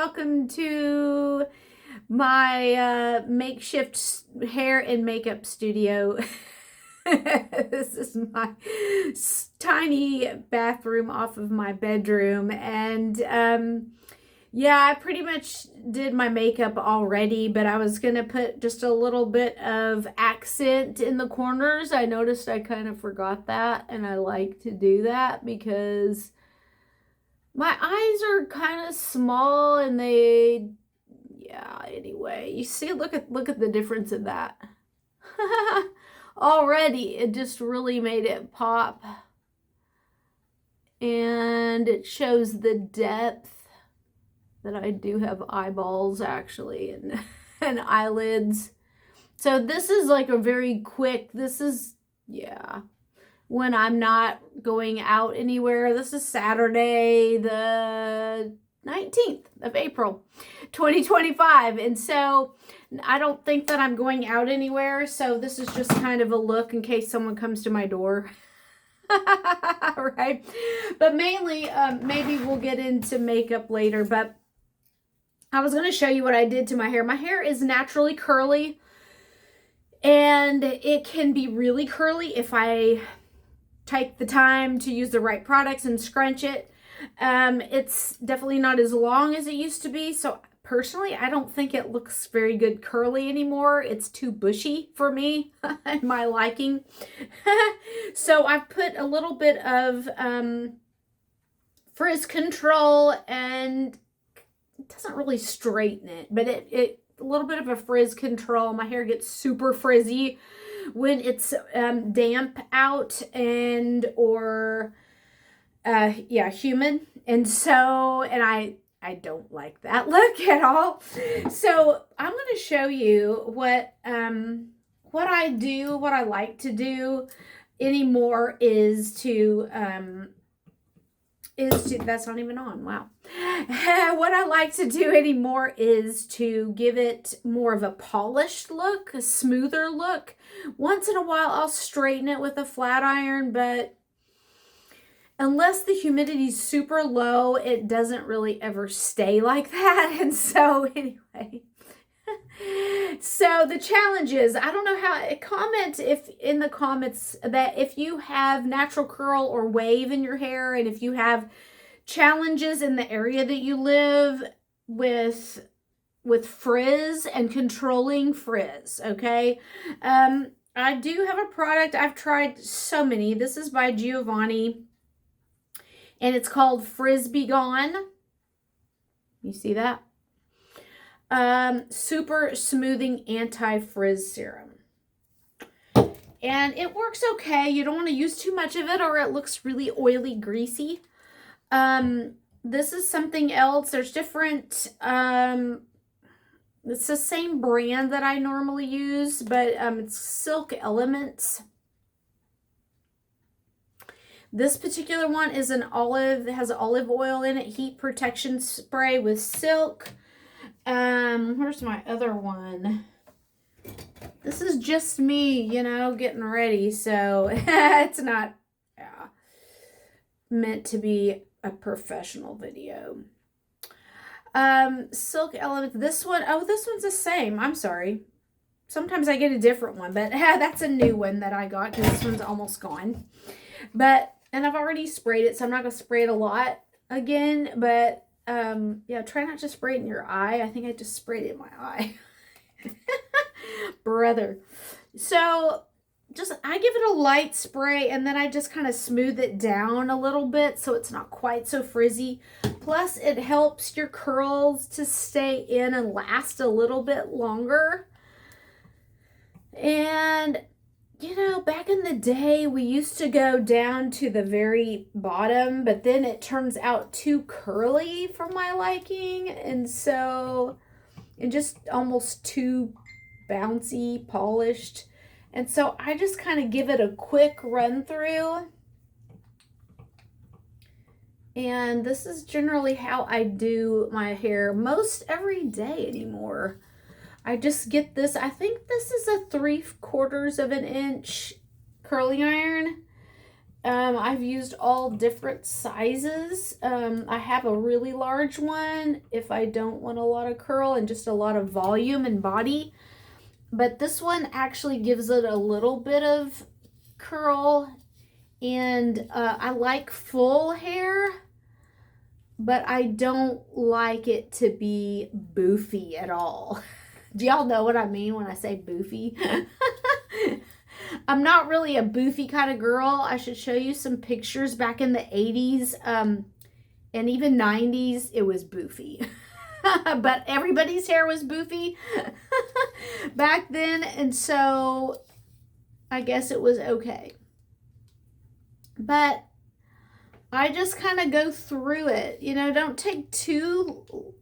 welcome to my makeshift hair and makeup studio. This is my tiny bathroom off of my bedroom, and yeah, I pretty much did my makeup already, but I was gonna put just a little bit of accent in the corners. I noticed I kind of forgot that, and I like to do that because my eyes are kind of small, and anyway, you see, look at the difference in that. Already it just really made it pop, and it shows the depth that I do have eyeballs actually, and and eyelids. So this is like a very quick, when I'm not going out anywhere. This is Saturday, the 19th of April, 2025. And so I don't think that I'm going out anywhere. So this is just kind of a look in case someone comes to my door. Right? But mainly, maybe we'll get into makeup later. But I was going to show you what I did to my hair. My hair is naturally curly, and it can be really curly if I take the time to use the right products and scrunch it. It's definitely not as long as it used to be. So personally, I don't think it looks very good curly anymore. It's too bushy for me and my liking. So I've put a little bit of frizz control, and it doesn't really straighten it, but it a little bit of a frizz control. My hair gets super frizzy when it's damp out or humid, and I don't like that look at all. So I'm going to show you what I do. What I like to do anymore is to that's not even on. Wow. What I like to do anymore is to give it more of a polished look, a smoother look. Once in a while, I'll straighten it with a flat iron, but unless the humidity is super low, it doesn't really ever stay like that. And so anyway, so the challenge is, I don't know how, comment if in the comments that if you have natural curl or wave in your hair, and if you have challenges in the area that you live with frizz and controlling frizz. Okay. I do have a product. I've tried so many. This is by Giovanni, and it's called Frizzy Gone. You see that? Super smoothing anti-frizz serum. And it works okay. You don't want to use too much of it, or it looks really oily, greasy. This is something else. There's different, it's the same brand that I normally use, but it's Silk Elements. This particular one is it has olive oil in it, heat protection spray with silk. Where's my other one? This is just me, getting ready, so it's not meant to be a professional video. Silk Elements, this one's the same. I'm sorry. Sometimes I get a different one, but that's a new one that I got because this one's almost gone. And I've already sprayed it, so I'm not going to spray it a lot again, but try not to spray it in your eye. I think I just sprayed it in my eye. Brother. So I give it a light spray, and then I just kind of smooth it down a little bit so it's not quite so frizzy. Plus, it helps your curls to stay in and last a little bit longer. And back in the day, we used to go down to the very bottom, but then it turns out too curly for my liking. And just almost too bouncy, polished. And so I just kind of give it a quick run through. And this is generally how I do my hair most every day anymore. I just get this. I think this is a 3/4 of an inch curling iron. I've used all different sizes. I have a really large one if I don't want a lot of curl and just a lot of volume and body. But this one actually gives it a little bit of curl. And I like full hair, but I don't like it to be boofy at all. Do y'all know what I mean when I say boofy? I'm not really a boofy kind of girl. I should show you some pictures back in the 80s and even 90s. It was boofy. But everybody's hair was boofy back then. And so I guess it was okay. But I just kind of go through it. You know, don't take too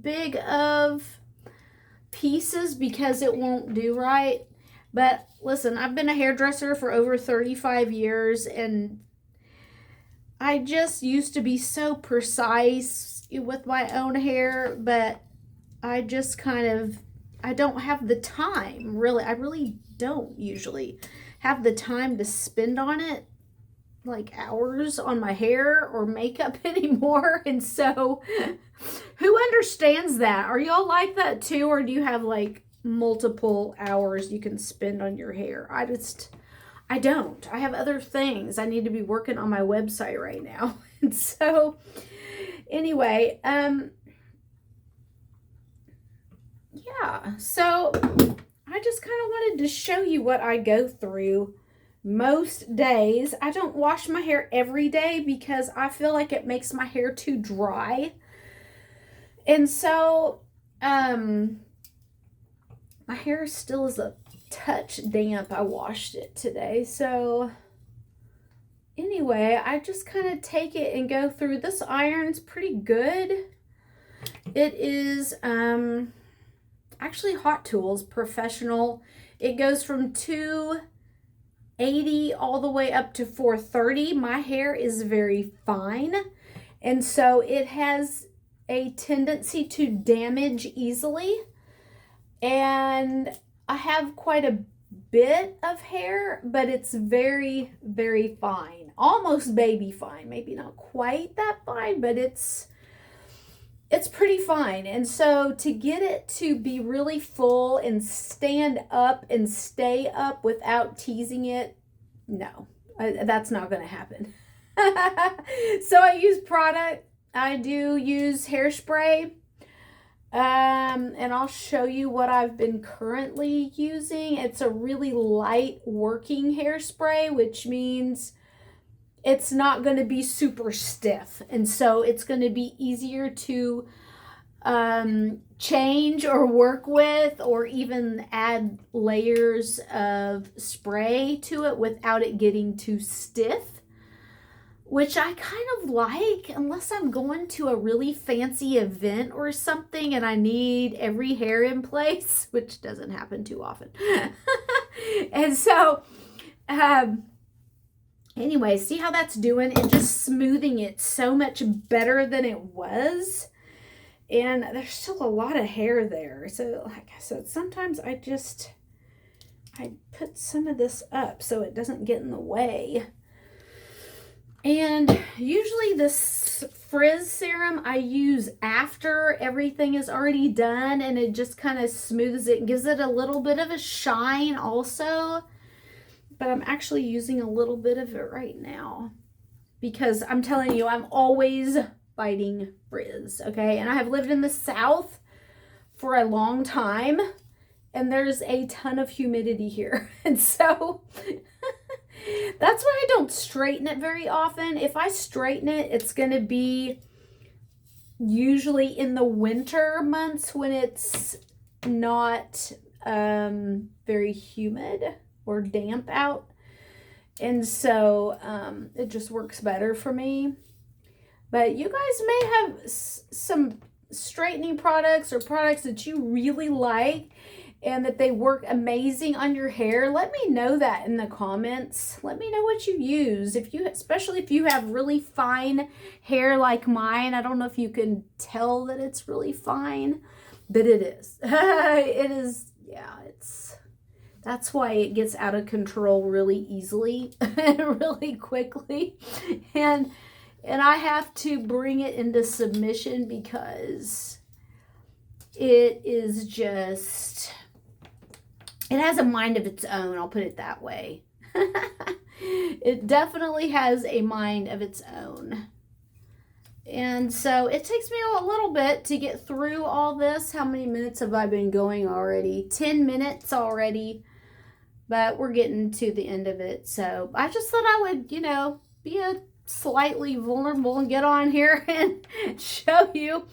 big of pieces because it won't do right. But listen, I've been a hairdresser for over 35 years, and I just used to be so precise with my own hair, but I just I don't have the time, really. I really don't usually have the time to spend on it, like hours on my hair or makeup anymore. And so who understands that? Are y'all like that too? Or do you have like multiple hours you can spend on your hair? I don't. I have other things. I need to be working on my website right now. And so anyway, yeah. So I just kind of wanted to show you what I go through most days. I don't wash my hair every day because I feel like it makes my hair too dry. And so, my hair still is a touch damp. I washed it today. So anyway, I just kind of take it and go through. This iron's pretty good. It is actually Hot Tools Professional. It goes from 280 all the way up to 430. My hair is very fine, and so it has a tendency to damage easily. And I have quite a bit of hair, but it's very, very fine. Almost baby fine. Maybe not quite that fine, but it's pretty fine. And so to get it to be really full and stand up and stay up without teasing it, no, that's not going to happen. So I use product. I do use hairspray. And I'll show you what I've been currently using. It's a really light working hairspray, which means it's not going to be super stiff. And so it's going to be easier to change or work with, or even add layers of spray to it without it getting too stiff, which I kind of like, unless I'm going to a really fancy event or something and I need every hair in place, which doesn't happen too often. And so, anyway, see how that's doing? And just smoothing it so much better than it was. And there's still a lot of hair there. So, like I said, sometimes I put some of this up so it doesn't get in the way. And usually this frizz serum I use after everything is already done, and it just kind of smooths it and gives it a little bit of a shine also. But I'm actually using a little bit of it right now because I'm telling you, I'm always fighting frizz, okay? And I have lived in the South for a long time, and there's a ton of humidity here. And so that's why I don't straighten it very often. If I straighten it, it's going to be usually in the winter months when it's not very humid or damp out. And so it just works better for me. But you guys may have some straightening products or products that you really like and that they work amazing on your hair. Let me know that in the comments. Let me know what you use. Especially if you have really fine hair like mine. I don't know if you can tell that it's really fine, but it is. It is, yeah, That's why it gets out of control really easily and really quickly. And I have to bring it into submission because it is just, it has a mind of its own. I'll put it that way. It definitely has a mind of its own. And so it takes me a little bit to get through all this. How many minutes have I been going already? 10 minutes already. But we're getting to the end of it. So I just thought I would, you know, be a slightly vulnerable and get on here and show you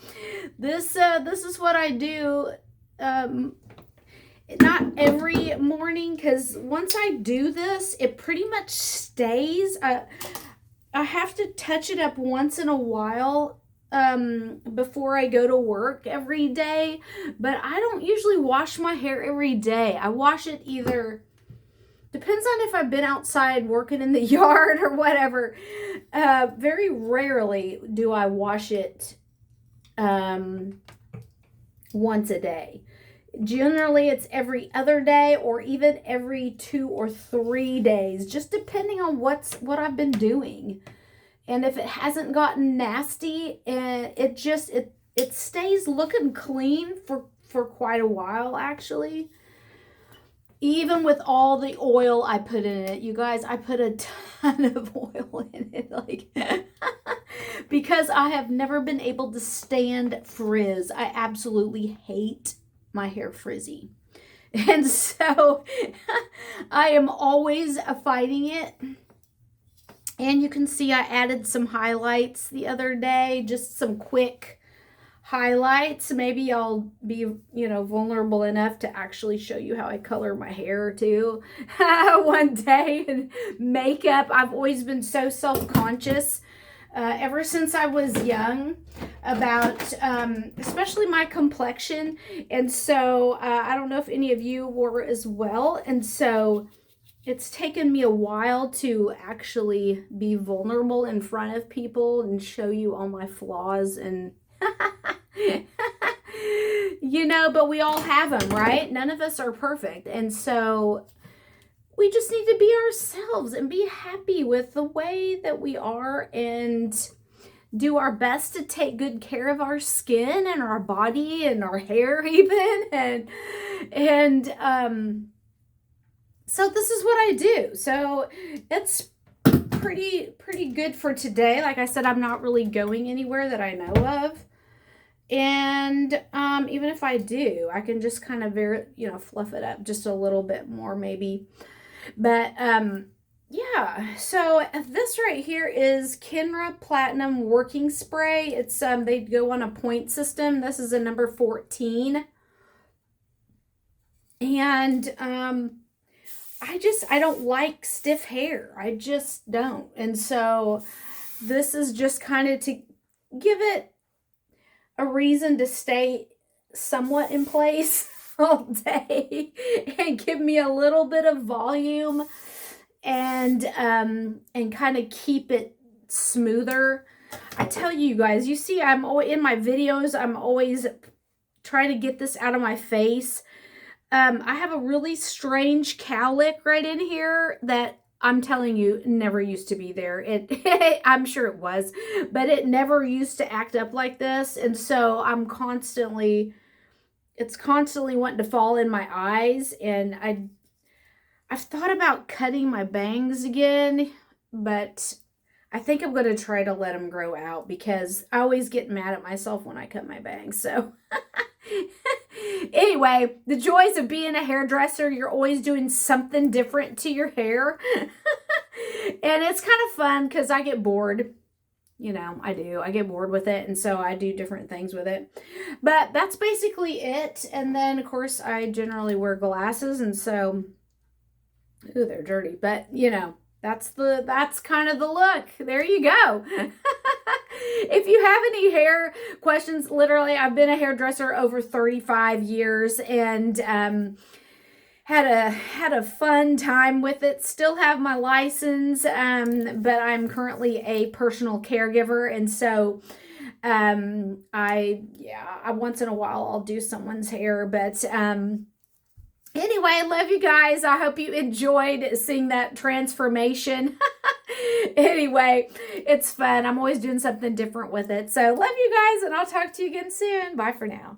this. This is what I do. Not every morning, because once I do this, it pretty much stays. I have to touch it up once in a while before I go to work every day, but I don't usually wash my hair every day. I wash it either, depends on if I've been outside working in the yard or whatever. Very rarely do I wash it once a day. Generally, it's every other day or even every 2 or 3 days, just depending on what I've been doing. And if it hasn't gotten nasty, it stays looking clean for quite a while, actually. Even with all the oil I put in it, you guys, I put a ton of oil in it, like, because I have never been able to stand frizz. I absolutely hate my hair frizzy. And so I am always fighting it. And you can see I added some highlights the other day, just some quick highlights. Maybe I'll be, you know, vulnerable enough to actually show you how I color my hair too one day. And makeup, I've always been so self-conscious ever since I was young about especially my complexion. And so I don't know if any of you were as well. And so it's taken me a while to actually be vulnerable in front of people and show you all my flaws and you know, but we all have them, right? None of us are perfect. And so we just need to be ourselves and be happy with the way that we are and do our best to take good care of our skin and our body and our hair even. And so this is what I do. So it's pretty good for today. Like I said, I'm not really going anywhere that I know of. And even if I do, I can just kind of fluff it up just a little bit more maybe. But yeah, so this right here is Kenra Platinum Working Spray. It's they go on a point system. This is a number 14. And I don't like stiff hair. I just don't. And so this is just kind of to give it a reason to stay somewhat in place all day and give me a little bit of volume and kind of keep it smoother. I tell you guys, you see, I'm always in my videos, I'm always trying to get this out of my face. I have a really strange cowlick right in here that I'm telling you never used to be there. I'm sure it was, but it never used to act up like this. And so I'm it's constantly wanting to fall in my eyes. And I've thought about cutting my bangs again, but I think I'm going to try to let them grow out because I always get mad at myself when I cut my bangs. So anyway, the joys of being a hairdresser, you're always doing something different to your hair. And it's kind of fun because I get bored. You know, I do. I get bored with it. And so I do different things with it. But that's basically it. And then, of course, I generally wear glasses. And so, ooh, they're dirty. But, you know, that's kind of the look. There you go. If you have any hair questions, literally, I've been a hairdresser over 35 years and had a fun time with it. Still have my license, but I'm currently a personal caregiver, and so I once in a while I'll do someone's hair, but Anyway, I love you guys. I hope you enjoyed seeing that transformation. Anyway, it's fun. I'm always doing something different with it. So love you guys, and I'll talk to you again soon. Bye for now.